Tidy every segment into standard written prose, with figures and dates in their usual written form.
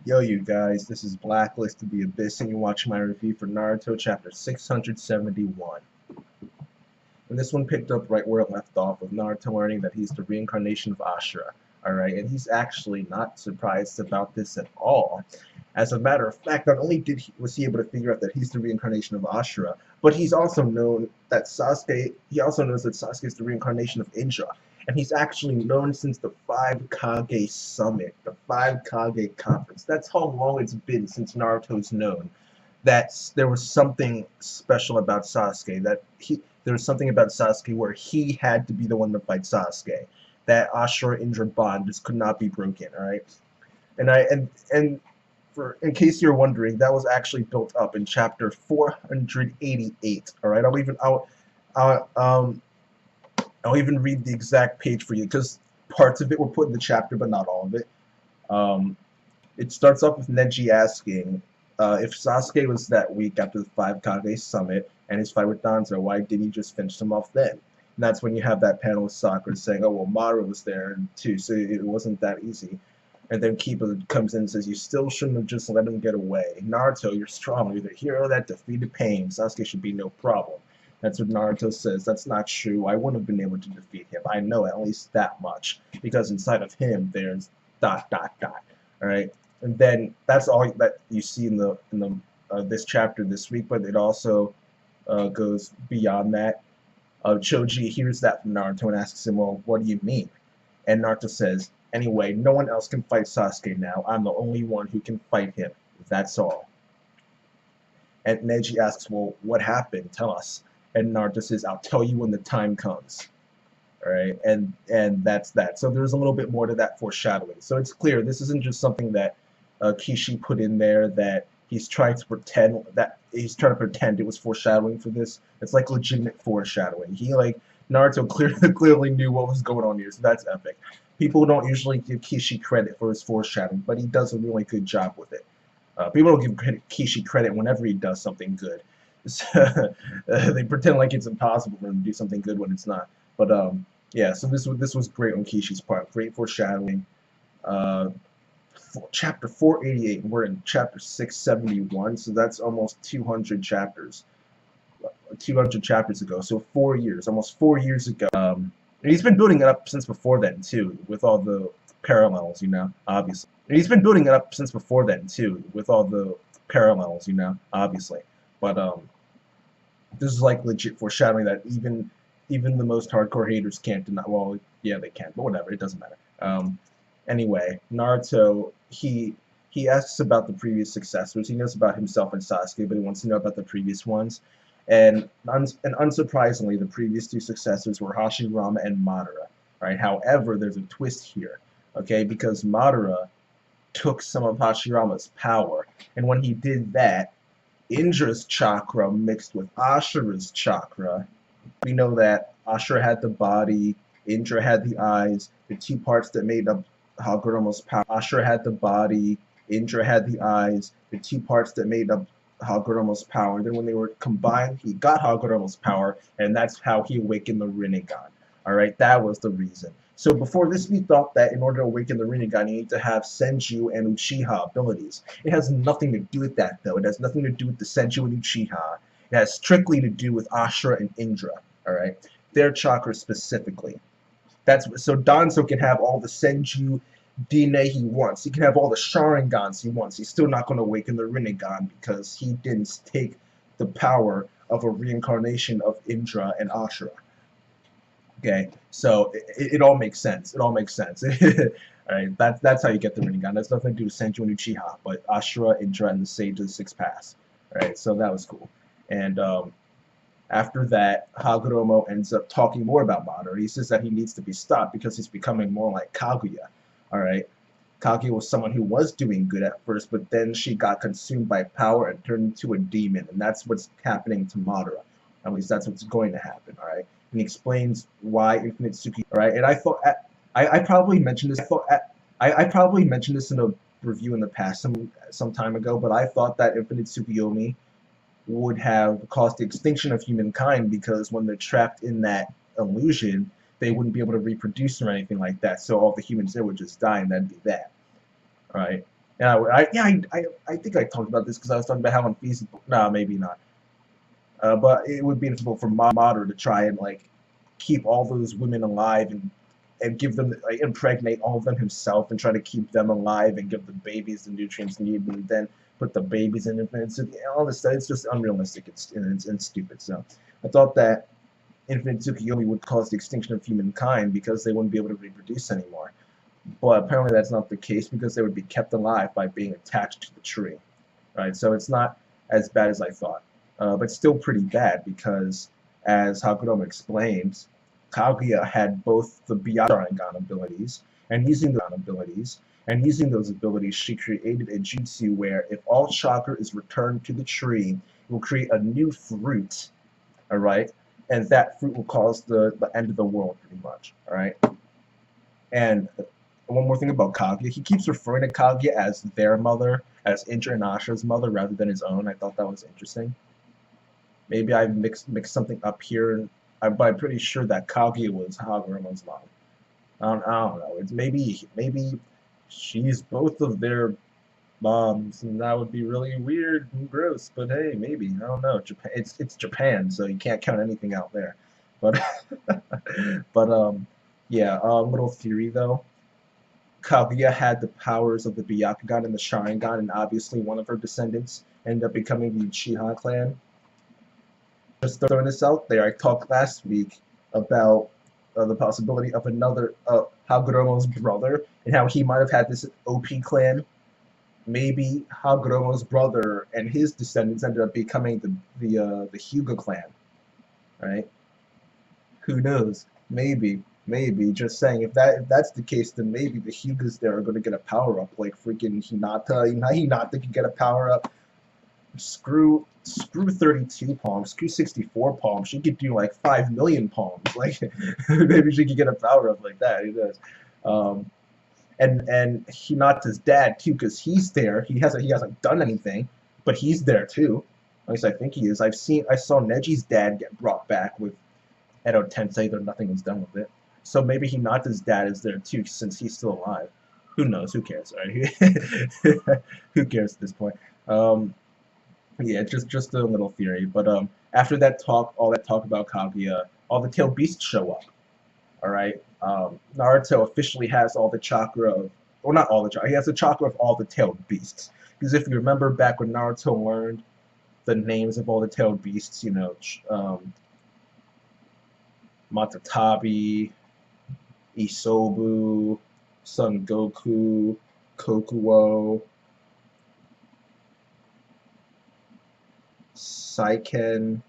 Yo, you guys, this is Blacklist the Abyss, and you're watching my review for Naruto chapter 671. And this one picked up right where it left off, with Naruto learning that he's the reincarnation of Ashura. Alright, and he's actually not surprised about this at all. As a matter of fact, not only was he able to figure out that he's the reincarnation of Ashura, but he also knows that Sasuke is the reincarnation of Indra. And he's actually known since the Five Kage Summit, the Five Kage Conference. That's how long it's been since Naruto's known that there was something special about Sasuke, there was something about Sasuke where he had to be the one to fight Sasuke. That Ashura-Indra bond just could not be broken, alright? In case you're wondering, that was actually built up in chapter 488. Alright, I'll even read the exact page for you because parts of it were put in the chapter, but not all of it. It starts off with Neji asking if Sasuke was that weak after the Five Kage Summit and his fight with Danzo, why didn't he just finish him off then? And that's when you have that panel with Sakura saying, oh, well, Madara was there too, so it wasn't that easy. And then Kiba comes in and says, you still shouldn't have just let him get away. Naruto, you're strong. You're the hero that defeated pain. Sasuke should be no problem. That's what Naruto says. That's not true. I wouldn't have been able to defeat him. I know at least that much. Because inside of him, there's ... Alright? And then that's all that you see in this chapter this week, but it also goes beyond that. Choji hears that from Naruto and asks him, well, what do you mean? And Naruto says, anyway, no one else can fight Sasuke now. I'm the only one who can fight him. That's all. And Neji asks, well, what happened? Tell us. And Naruto says, I'll tell you when the time comes. Alright, and that's that. So there's a little bit more to that foreshadowing. So it's clear this isn't just something that Kishi put in there that he's trying to pretend it was foreshadowing for this. It's like legitimate foreshadowing. Naruto clearly knew what was going on here, so that's epic. People don't usually give Kishi credit for his foreshadowing, but he does a really good job with it. People don't give Kishi credit whenever he does something good. They pretend like it's impossible for him to do something good when it's not. But yeah, so this was great on Kishi's part. Great foreshadowing. Chapter 488, and we're in chapter 671, so that's almost 200 chapters. 200 chapters ago, so 4 years, almost 4 years ago. And he's been building it up since before then too, with all the parallels, obviously. And he's been building it up since before then too, with all the parallels, obviously. But this is like legit foreshadowing that even the most hardcore haters can't deny. Well, yeah, they can, but whatever, it doesn't matter. Anyway, Naruto, he asks about the previous successors. He knows about himself and Sasuke, but he wants to know about the previous ones. And unsurprisingly, the previous two successors were Hashirama and Madara. Right? However, there's a twist here, okay? Because Madara took some of Hashirama's power, and when he did that, Indra's chakra mixed with Ashura's chakra. We know that Ashura had the body, Indra had the eyes, the two parts that made up Hagoromo's power. Ashura had the body, Indra had the eyes, the two parts that made up Hagoromo's power. And then when they were combined, he got Hagoromo's power, and that's how he awakened the Rinnegan. Alright, that was the reason. So before this, we thought that in order to awaken the Rinnegan, you need to have Senju and Uchiha abilities. It has nothing to do with that, though. It has nothing to do with the Senju and Uchiha. It has strictly to do with Ashura and Indra. Alright, their chakra specifically. So Danzo can have all the Senju DNA he wants. He can have all the Sharingans he wants. He's still not going to awaken the Rinnegan because he didn't take the power of a reincarnation of Indra and Ashura. Okay, so it all makes sense. It all makes sense. Alright, that's how you get the Rinnegan. That's nothing to do with Senju and Uchiha, but Ashura, Indra, and the Sage of the Sixth Pass. Alright, so that was cool. And after that, Hagoromo ends up talking more about Madara. He says that he needs to be stopped because he's becoming more like Kaguya. Alright, Kaguya was someone who was doing good at first, but then she got consumed by power and turned into a demon, and that's what's happening to Madara. At least that's what's going to happen, alright? And he explains why Infinite Tsuki, alright? And I thought, I probably mentioned this, I probably mentioned this in a review in the past some time ago, but I thought that Infinite Tsukuyomi would have caused the extinction of humankind because when they're trapped in that illusion, they wouldn't be able to reproduce or anything like that. So all the humans there would just die, and that'd be that. Alright? Yeah, I think I talked about this because I was talking about how unfeasible. No, maybe not. But it would be difficult for Mater to try and like keep all those women alive and give them like, impregnate all of them himself and try to keep them alive and give the babies the nutrients needed and then put the babies in infinite. So all this stuff, it's just unrealistic and stupid. So I thought that infinite Tsukuyomi would cause the extinction of humankind because they wouldn't be able to reproduce anymore. But apparently that's not the case because they would be kept alive by being attached to the tree. Right? So it's not as bad as I thought. But still pretty bad because, as Hagoromo explains, Kaguya had both the Byakugan abilities, and using those abilities, she created a jutsu where if all chakra is returned to the tree, it will create a new fruit, alright? And that fruit will cause the end of the world, pretty much, alright? And one more thing about Kaguya, he keeps referring to Kaguya as their mother, as Intra and Asha's mother, rather than his own. I thought that was interesting. Maybe I mixed something up here, but I'm pretty sure that Kaguya was Hagoromo's mom. I don't know. It's maybe she's both of their moms, and that would be really weird and gross. But hey, maybe I don't know. Japan, it's Japan, so you can't count anything out there. But but yeah. Little theory though. Kaguya had the powers of the Byakugan and the Sharingan, and obviously one of her descendants ended up becoming the Uchiha clan. Just throwing this out there, I talked last week about the possibility of another Hagoromo's brother and how he might have had this OP clan. Maybe Hagoromo's brother and his descendants ended up becoming the Hyuga clan, right? Who knows? Maybe. Just saying, if that's the case, then maybe the Hyugas there are going to get a power up, like freaking Hinata. You know, Hinata can get a power up. Screw 32 palms, screw 64 palms. She could do like 5 million palms. Like maybe she could get a power up like that. Who knows? And Hinata's dad too, because he's there. He hasn't done anything, but he's there too. At least I think he is. I saw Neji's dad get brought back with Edo Tensei, though nothing was done with it. So maybe Hinata's dad is there too, since he's still alive. Who knows? Who cares, right? Who cares at this point? Yeah, just a little theory. But after that talk, all that talk about Kaguya, all the tailed beasts show up. All right. Naruto officially has all the chakra of, well, not all the chakra. He has the chakra of all the tailed beasts. Because if you remember back when Naruto learned the names of all the tailed beasts, you know, Matatabi, Isobu, Son Goku, Kokuo, Saiken,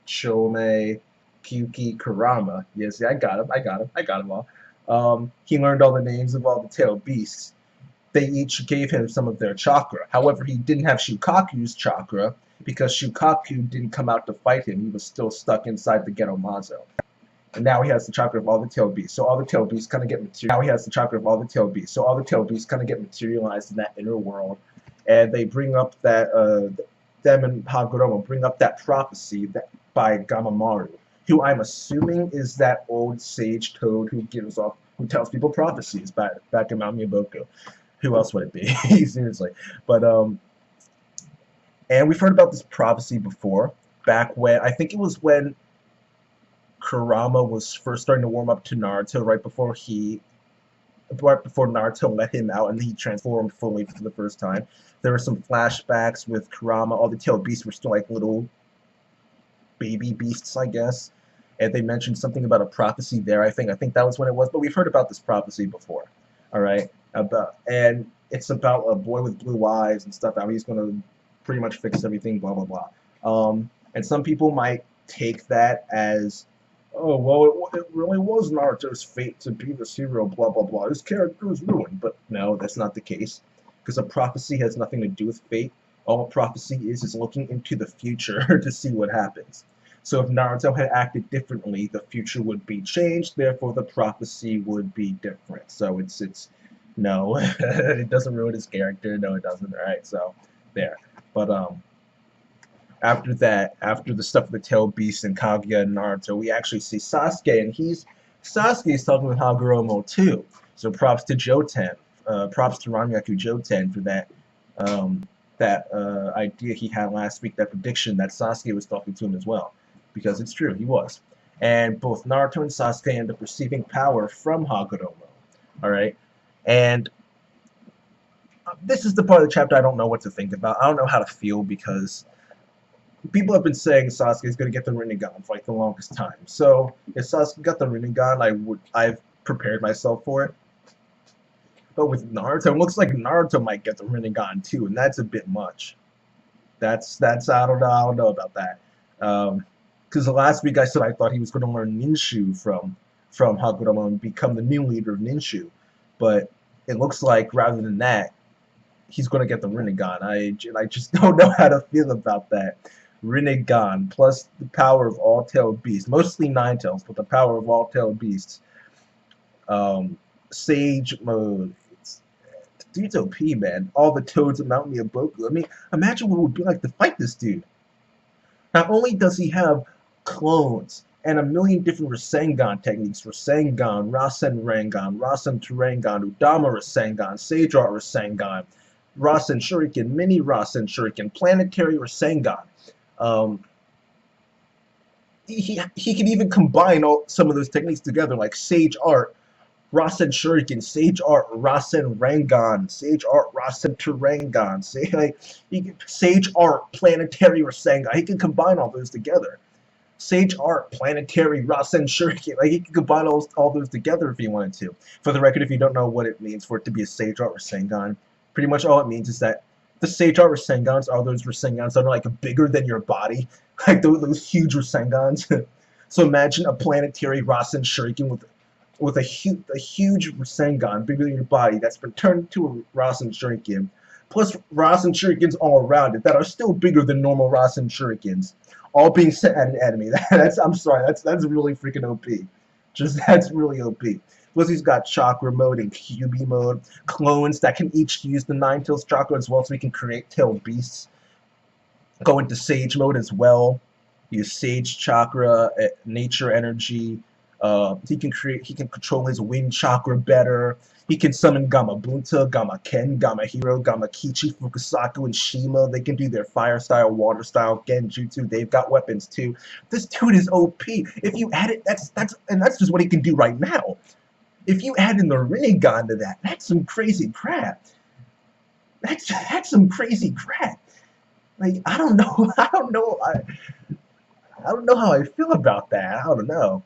Chome, Kyuki, Kurama. Yes, yeah, I got him all. He learned all the names of all the tailed beasts. They each gave him some of their chakra. However, he didn't have Shukaku's chakra because Shukaku didn't come out to fight him. He was still stuck inside the Ghetto Mazo. And now he has the chakra of all the tailed beasts. So all the tailed beasts kind of get materialized. Now he has the chakra of all the tailed beasts. So all the tailed beasts kind of get materialized in that inner world. And they bring up that, them and Hagoromo bring up that prophecy that by Gamamaru, who I'm assuming is that old sage toad who tells people prophecies back in Mount Miyaboko. Who else would it be? Seriously. But, and we've heard about this prophecy before, back when, I think it was when Kurama was first starting to warm up to Naruto, right before Naruto let him out and he transformed fully for the first time. There were some flashbacks with Kurama. All the tailed beasts were still like little baby beasts, I guess. And they mentioned something about a prophecy there, I think. I think that was when it was. But we've heard about this prophecy before. All right? And it's about a boy with blue eyes and stuff. How he's going to pretty much fix everything, blah, blah, blah. And some people might take that as, oh, well, it really was Naruto's fate to be this hero, blah, blah, blah. His character was ruined. But no, that's not the case. Because a prophecy has nothing to do with fate. All a prophecy is looking into the future to see what happens. So if Naruto had acted differently, the future would be changed, therefore the prophecy would be different. So it's no, it doesn't ruin his character. No, it doesn't. Alright, so there. But after that, after the stuff with the tailed beast and Kaguya and Naruto, we actually see Sasuke, and Sasuke's talking with Hagoromo too. So props to Joten props to Ranmyaku Joten for that idea he had last week, that prediction that Sasuke was talking to him as well, because it's true, he was. And both Naruto and Sasuke end up receiving power from Hagoromo. All right, and this is the part of the chapter I don't know what to think about. I don't know how to feel, because people have been saying Sasuke is going to get the Rinnegan for like the longest time. So if Sasuke got the Rinnegan, I've prepared myself for it. But with Naruto, it looks like Naruto might get the Rinnegan too, and that's a bit much. That's I don't know about that. Because last week I said I thought he was going to learn Ninshu from Hagoromo and become the new leader of Ninshu, but it looks like rather than that, he's going to get the Rinnegan. I just don't know how to feel about that. Rinnegan plus the power of all tailed beasts, mostly nine tails, but the power of all tailed beasts. Sage mode. Dude's OP, man. All the toads of Mount Miyaboku. I mean, imagine what it would be like to fight this dude. Not only does he have clones and a million different Rasengan techniques, Rasengan, Rasen Rangan, Rasen Turangan, Udama Rasengan, Sage Art Rasengan, Rasen Shuriken, Mini Rasen Shuriken, Planetary Rasengan. He can even combine some of those techniques together, like Sage Art, Rasen Shuriken, Sage Art, Rasen Rangan, Sage Art, Rasen Turangan, Sage Art, Planetary Rasengan. He can combine all those together. Sage Art, Planetary, Rasen Shuriken. Like, he can combine all those together if he wanted to. For the record, if you don't know what it means for it to be a Sage Art Rasengan, pretty much all it means is that the Sage Art Rasengans are those Rasengans that are like bigger than your body, like those huge Rasengans. So imagine a Planetary Rasen Shuriken with a huge Rasengan bigger than your body that's been turned into a Rasen Shuriken, plus Rasen Shurikens all around it that are still bigger than normal Rasen Shurikens, all being sent at an enemy. I'm sorry, that's really freaking OP. That's really OP. Plus he's got chakra mode and QB mode, clones that can each use the Nine Tails chakra as well, so he can create tailed beasts. Go into Sage mode as well. Use Sage chakra, nature energy. He can control his wind chakra better. He can summon Gamabunta, Gamma Ken, Gamma Hero, Gamma Kichi, Fukusaku, and Shima. They can do their fire style, water style, Genjutsu. They've got weapons too. This dude is OP. If you add it, that's just what he can do right now. If you add in the Rinnegan to that, that's some crazy crap. That's some crazy crap. Like, I don't know how I feel about that. I don't know.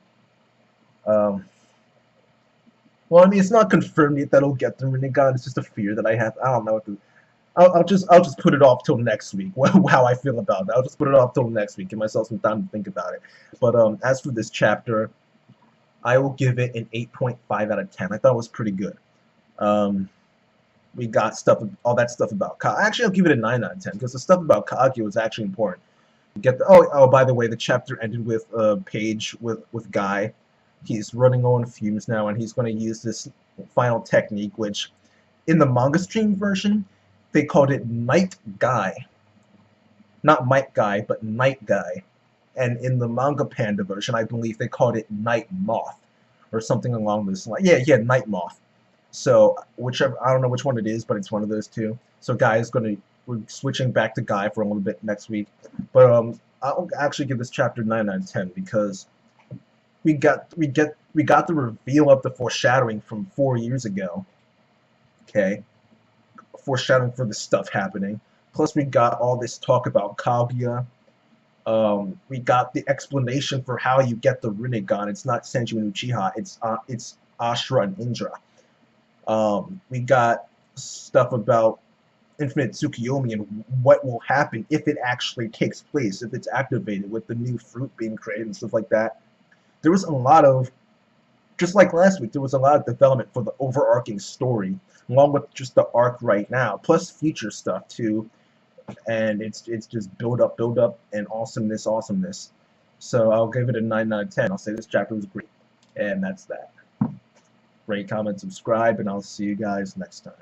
Well, I mean, it's not confirmed yet that he'll get the Rinnegan. It's just a fear that I have. I don't know what to. I'll just put it off till next week. How I feel about that. I'll just put it off till next week. Give myself some time to think about it. But as for this chapter, I will give it an 8.5 out of 10. I thought it was pretty good. We got all that stuff about Kage. Actually, I'll give it a 9 out of 10 because the stuff about Kage was actually important. By the way, the chapter ended with a page with Guy. He's running on fumes now, and he's going to use this final technique, which in the manga stream version, they called it Night Guy. Not Might Guy, but Night Guy. And in the manga Panda version, I believe they called it Night Moth, or something along those lines. Yeah, Night Moth. So, whichever, I don't know which one it is, but it's one of those two. So we're switching back to Guy for a little bit next week. But I'll actually give this chapter 9 out of 10 because we got the reveal of the foreshadowing from 4 years ago. Okay, foreshadowing for the stuff happening. Plus we got all this talk about Kaguya. We got the explanation for how you get the Rinnegan. It's not Senju and Uchiha. It's Ashura and Indra. We got stuff about Infinite Tsukuyomi and what will happen if it actually takes place, if it's activated with the new fruit being created and stuff like that. There was a lot of, just like last week, there was a lot of development for the overarching story, along with just the arc right now, plus future stuff too. And it's just build up, and awesomeness. So I'll give it a 9 out of 10. I'll say this chapter was great. And that's that. Rate, comment, subscribe, and I'll see you guys next time.